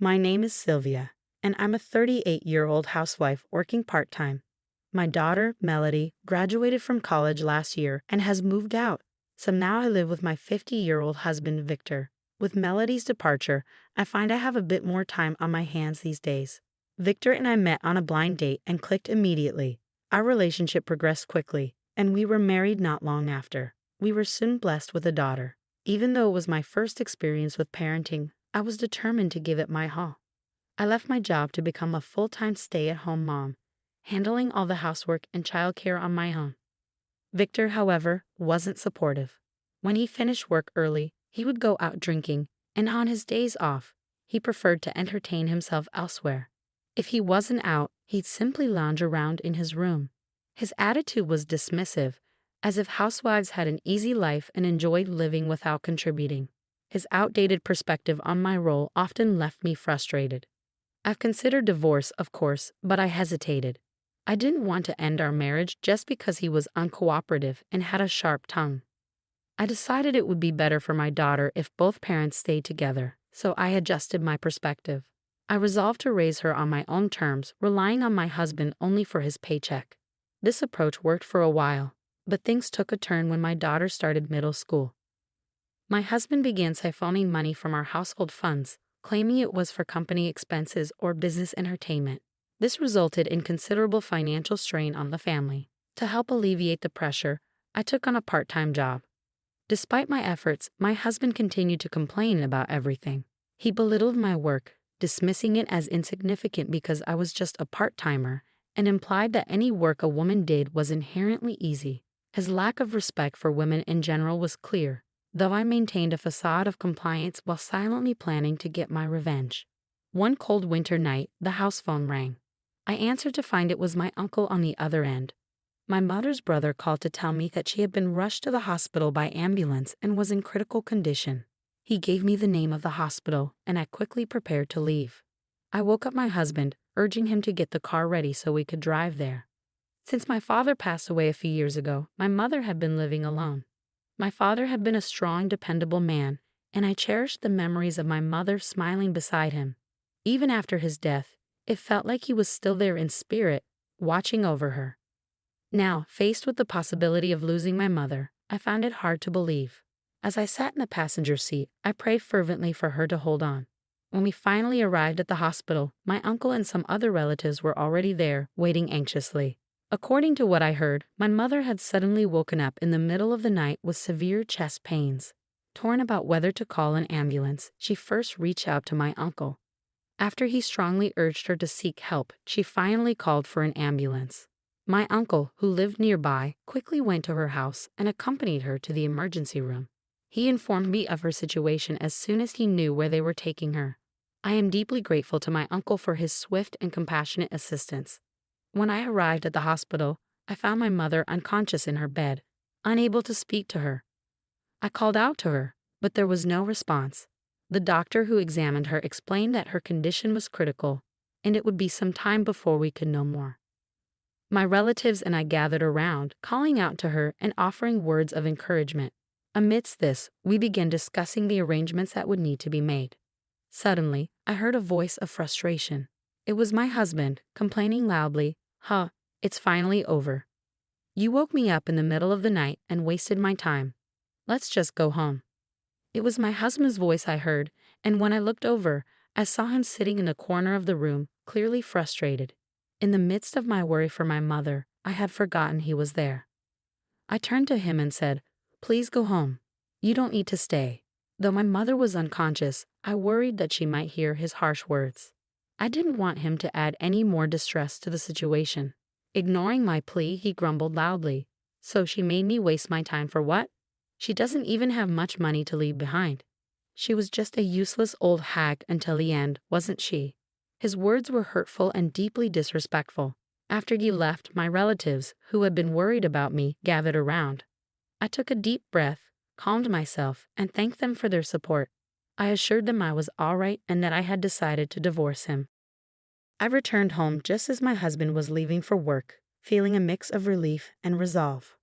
My name is Sylvia, and I'm a 38-year-old housewife working part-time. My daughter, Melody, graduated from college last year and has moved out, so now I live with my 50-year-old husband, Victor. With Melody's departure, I find I have a bit more time on my hands these days. Victor and I met on a blind date and clicked immediately. Our relationship progressed quickly, and we were married not long after. We were soon blessed with a daughter. Even though it was my first experience with parenting, I was determined to give it my all. I left my job to become a full-time stay-at-home mom, handling all the housework and childcare on my own. Victor, however, wasn't supportive. When he finished work early, he would go out drinking, and on his days off, he preferred to entertain himself elsewhere. If he wasn't out, he'd simply lounge around in his room. His attitude was dismissive, as if housewives had an easy life and enjoyed living without contributing. His outdated perspective on my role often left me frustrated. I've considered divorce, of course, but I hesitated. I didn't want to end our marriage just because he was uncooperative and had a sharp tongue. I decided it would be better for my daughter if both parents stayed together, so I adjusted my perspective. I resolved to raise her on my own terms, relying on my husband only for his paycheck. This approach worked for a while, but things took a turn when my daughter started middle school. My husband began siphoning money from our household funds, claiming it was for company expenses or business entertainment. This resulted in considerable financial strain on the family. To help alleviate the pressure, I took on a part-time job. Despite my efforts, my husband continued to complain about everything. He belittled my work, dismissing it as insignificant because I was just a part-timer, and implied that any work a woman did was inherently easy. His lack of respect for women in general was clear, though I maintained a facade of compliance while silently planning to get my revenge. One cold winter night, the house phone rang. I answered to find it was my uncle on the other end. My mother's brother called to tell me that she had been rushed to the hospital by ambulance and was in critical condition. He gave me the name of the hospital, and I quickly prepared to leave. I woke up my husband, urging him to get the car ready so we could drive there. Since my father passed away a few years ago, my mother had been living alone. My father had been a strong, dependable man, and I cherished the memories of my mother smiling beside him. Even after his death, it felt like he was still there in spirit, watching over her. Now, faced with the possibility of losing my mother, I found it hard to believe. As I sat in the passenger seat, I prayed fervently for her to hold on. When we finally arrived at the hospital, my uncle and some other relatives were already there, waiting anxiously. According to what I heard, my mother had suddenly woken up in the middle of the night with severe chest pains. Torn about whether to call an ambulance, she first reached out to my uncle. After he strongly urged her to seek help, she finally called for an ambulance. My uncle, who lived nearby, quickly went to her house and accompanied her to the emergency room. He informed me of her situation as soon as he knew where they were taking her. I am deeply grateful to my uncle for his swift and compassionate assistance. When I arrived at the hospital, I found my mother unconscious in her bed, unable to speak to her. I called out to her, but there was no response. The doctor who examined her explained that her condition was critical, and it would be some time before we could know more. My relatives and I gathered around, calling out to her and offering words of encouragement. Amidst this, we began discussing the arrangements that would need to be made. Suddenly, I heard a voice of frustration. It was my husband, complaining loudly, it's finally over. You woke me up in the middle of the night and wasted my time. Let's just go home." It was my husband's voice I heard, and when I looked over, I saw him sitting in a corner of the room, clearly frustrated. In the midst of my worry for my mother, I had forgotten he was there. I turned to him and said, "Please go home. You don't need to stay." Though my mother was unconscious, I worried that she might hear his harsh words. I didn't want him to add any more distress to the situation. Ignoring my plea, he grumbled loudly. "So she made me waste my time for what? She doesn't even have much money to leave behind. She was just a useless old hag until the end, wasn't she?" His words were hurtful and deeply disrespectful. After he left, my relatives, who had been worried about me, gathered around. I took a deep breath, calmed myself, and thanked them for their support. I assured them I was all right and that I had decided to divorce him. I returned home just as my husband was leaving for work, feeling a mix of relief and resolve.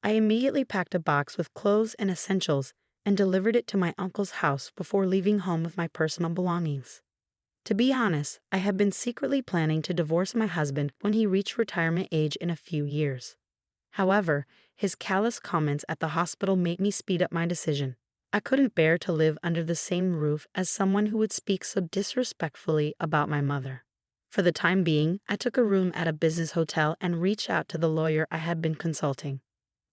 I immediately packed a box with clothes and essentials and delivered it to my uncle's house before leaving home with my personal belongings. To be honest, I had been secretly planning to divorce my husband when he reached retirement age in a few years. However, his callous comments at the hospital made me speed up my decision. I couldn't bear to live under the same roof as someone who would speak so disrespectfully about my mother. For the time being, I took a room at a business hotel and reached out to the lawyer I had been consulting.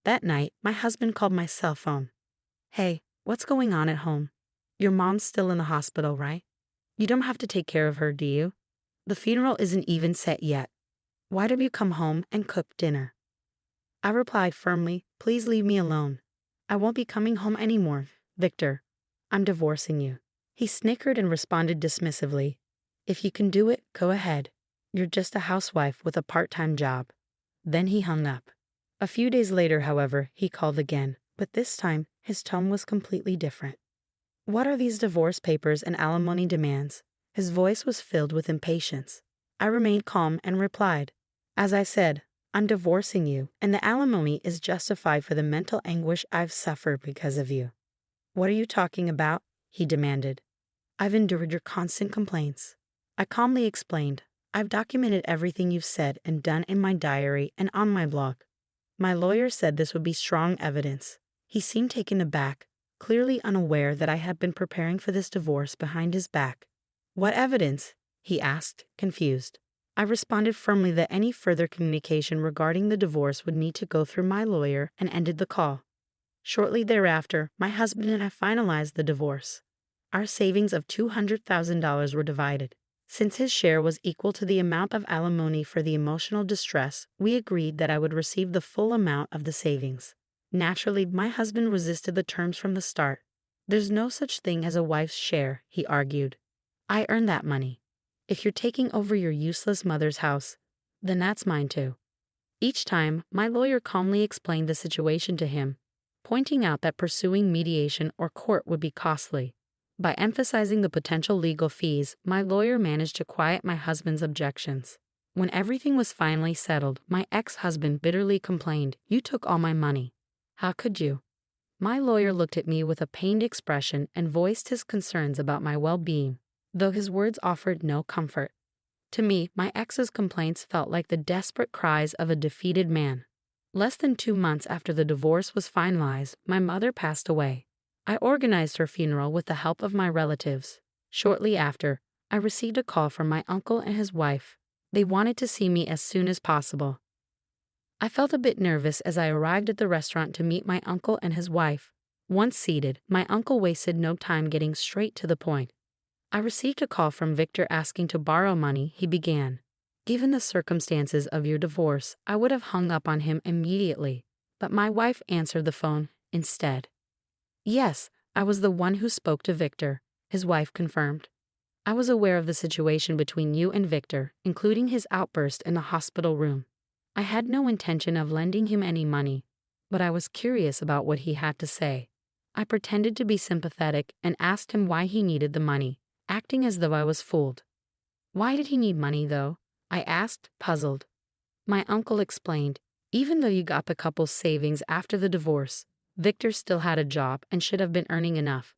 That night, my husband called my cell phone. "Hey, what's going on at home? Your mom's still in the hospital, right? You don't have to take care of her, do you? The funeral isn't even set yet. Why don't you come home and cook dinner?" I replied firmly, "Please leave me alone. I won't be coming home anymore, Victor. I'm divorcing you." He snickered and responded dismissively, "If you can do it, go ahead. You're just a housewife with a part-time job." Then he hung up. A few days later, however, he called again, but this time his tone was completely different. "What are these divorce papers and alimony demands?" His voice was filled with impatience. I remained calm and replied, "As I said, I'm divorcing you, and the alimony is justified for the mental anguish I've suffered because of you." "What are you talking about?" he demanded. "I've endured your constant complaints." I calmly explained, "I've documented everything you've said and done in my diary and on my blog." My lawyer said this would be strong evidence. He seemed taken aback, clearly unaware that I had been preparing for this divorce behind his back. "What evidence?" he asked, confused. I responded firmly that any further communication regarding the divorce would need to go through my lawyer and ended the call. Shortly thereafter, my husband and I finalized the divorce. Our savings of $200,000 were divided. Since his share was equal to the amount of alimony for the emotional distress, we agreed that I would receive the full amount of the savings. Naturally, my husband resisted the terms from the start. "There's no such thing as a wife's share," he argued. "I earned that money. If you're taking over your useless mother's house, then that's mine too." Each time, my lawyer calmly explained the situation to him, pointing out that pursuing mediation or court would be costly. By emphasizing the potential legal fees, my lawyer managed to quiet my husband's objections. When everything was finally settled, my ex-husband bitterly complained, "You took all my money. How could you?" My lawyer looked at me with a pained expression and voiced his concerns about my well-being, though his words offered no comfort. To me, my ex's complaints felt like the desperate cries of a defeated man. Less than 2 months after the divorce was finalized, my mother passed away. I organized her funeral with the help of my relatives. Shortly after, I received a call from my uncle and his wife. They wanted to see me as soon as possible. I felt a bit nervous as I arrived at the restaurant to meet my uncle and his wife. Once seated, my uncle wasted no time getting straight to the point. "I received a call from Victor asking to borrow money," he began. "Given the circumstances of your divorce, I would have hung up on him immediately, but my wife answered the phone instead." "Yes, I was the one who spoke to Victor," his wife confirmed. "I was aware of the situation between you and Victor, including his outburst in the hospital room. I had no intention of lending him any money, but I was curious about what he had to say. I pretended to be sympathetic and asked him why he needed the money, acting as though I was fooled." "Why did he need money, though?" I asked, puzzled. My uncle explained, "Even though you got the couple's savings after the divorce, Victor still had a job and should have been earning enough.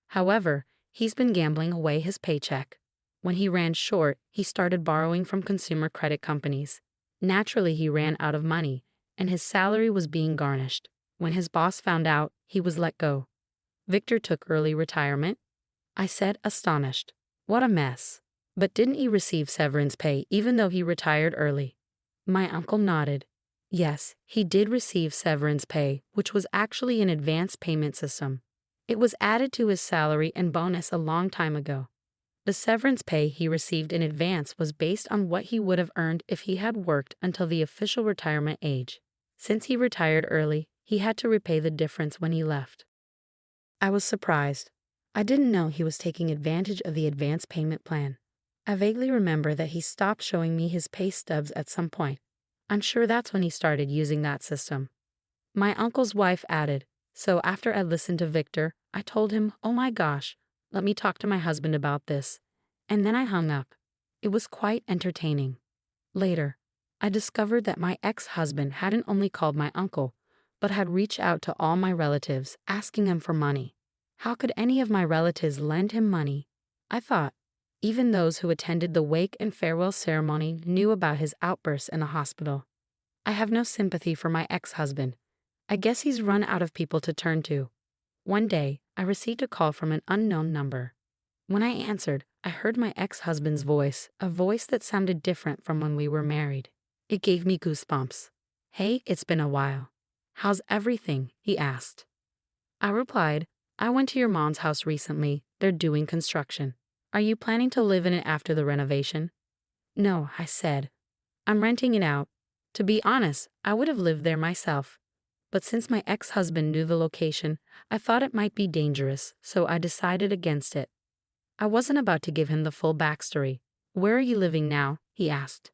However, he's been gambling away his paycheck. When he ran short, he started borrowing from consumer credit companies. Naturally, he ran out of money, and his salary was being garnished. When his boss found out, he was let go. Victor took early retirement?" I said, astonished. "What a mess. But didn't he receive severance pay even though he retired early?" My uncle nodded. Yes, he did receive severance pay, which was actually an advance payment system. It was added to his salary and bonus a long time ago. The severance pay he received in advance was based on what he would have earned if he had worked until the official retirement age. Since he retired early, he had to repay the difference when he left. I was surprised. I didn't know he was taking advantage of the advance payment plan. I vaguely remember that he stopped showing me his pay stubs at some point. I'm sure that's when he started using that system. My uncle's wife added, "So after I listened to Victor, I told him, 'Oh my gosh, let me talk to my husband about this.' And then I hung up. It was quite entertaining." Later, I discovered that my ex-husband hadn't only called my uncle, but had reached out to all my relatives, asking them for money. How could any of my relatives lend him money? I thought, Even those who attended the wake and farewell ceremony knew about his outbursts in the hospital. I have no sympathy for my ex-husband. I guess he's run out of people to turn to. One day, I received a call from an unknown number. When I answered, I heard my ex-husband's voice, a voice that sounded different from when we were married. It gave me goosebumps. "Hey, it's been a while. How's everything?" he asked. I replied, "I went to your mom's house recently. They're doing construction. Are you planning to live in it after the renovation?" "No," I said. "I'm renting it out. To be honest, I would have lived there myself. But since my ex-husband knew the location, I thought it might be dangerous, so I decided against it." I wasn't about to give him the full backstory. "Where are you living now?" he asked.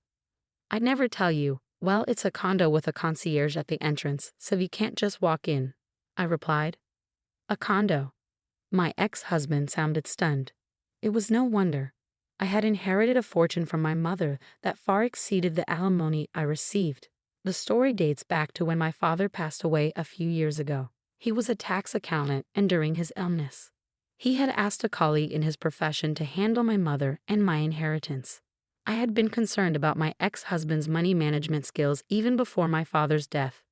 "I'd never tell you. Well, it's a condo with a concierge at the entrance, so you can't just walk in," I replied. "A condo?" My ex-husband sounded stunned. It was no wonder. I had inherited a fortune from my mother that far exceeded the alimony I received. The story dates back to when my father passed away a few years ago. He was a tax accountant, and during his illness, he had asked a colleague in his profession to handle my mother and my inheritance. I had been concerned about my ex-husband's money management skills even before my father's death.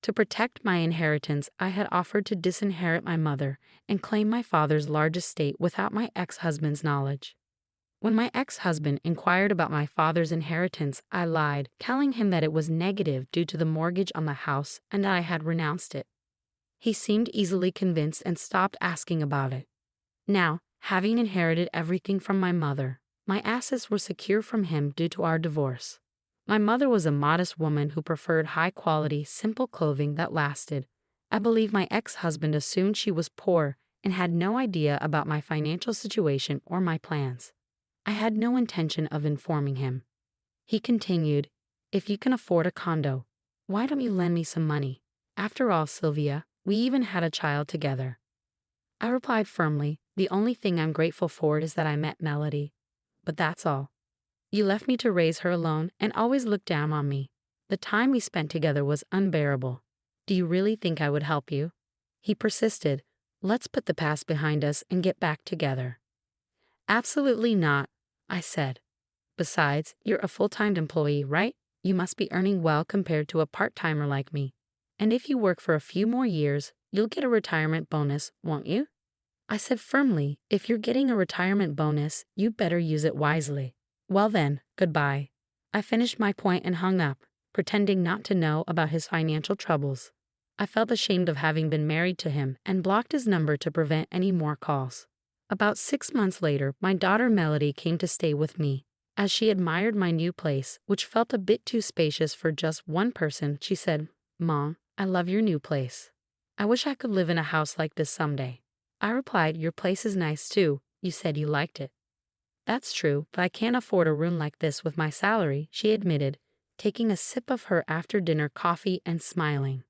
To protect my inheritance, I had offered to disinherit my mother and claim my father's large estate without my ex-husband's knowledge. When my ex-husband inquired about my father's inheritance, I lied, telling him that it was negative due to the mortgage on the house and that I had renounced it. He seemed easily convinced and stopped asking about it. Now, having inherited everything from my mother, my assets were secure from him due to our divorce. My mother was a modest woman who preferred high-quality, simple clothing that lasted. I believe my ex-husband assumed she was poor and had no idea about my financial situation or my plans. I had no intention of informing him. He continued, "If you can afford a condo, why don't you lend me some money? After all, Sylvia, we even had a child together." I replied firmly, "The only thing I'm grateful for is that I met Melody. But that's all. You left me to raise her alone and always looked down on me. The time we spent together was unbearable. Do you really think I would help you?" He persisted, "Let's put the past behind us and get back together." "Absolutely not," I said. "Besides, you're a full-time employee, right? You must be earning well compared to a part-timer like me. And if you work for a few more years, you'll get a retirement bonus, won't you?" I said firmly, "If you're getting a retirement bonus, you better use it wisely." "Well then, goodbye." I finished my point and hung up, pretending not to know about his financial troubles. I felt ashamed of having been married to him and blocked his number to prevent any more calls. About 6 months later, my daughter Melody came to stay with me. As she admired my new place, which felt a bit too spacious for just one person, she said, "Mom, I love your new place. I wish I could live in a house like this someday." I replied, "Your place is nice too. You said you liked it." "That's true, but I can't afford a room like this with my salary," she admitted, taking a sip of her after-dinner coffee and smiling.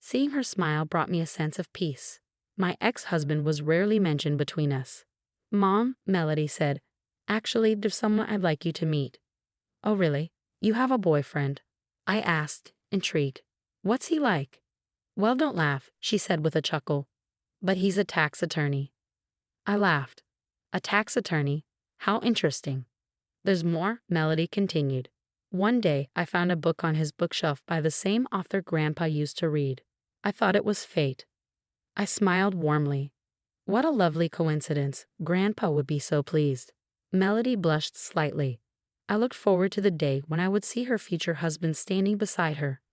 Seeing her smile brought me a sense of peace. My ex-husband was rarely mentioned between us. "Mom," Melody said, "actually, there's someone I'd like you to meet." "Oh really? You have a boyfriend?" I asked, intrigued. "What's he like?" "Well, don't laugh," she said with a chuckle. "But he's a tax attorney." I laughed. "A tax attorney? How interesting." "There's more," Melody continued. "One day, I found a book on his bookshelf by the same author Grandpa used to read. I thought it was fate." I smiled warmly. What a lovely coincidence. Grandpa would be so pleased. Melody blushed slightly. I looked forward to the day when I would see her future husband standing beside her,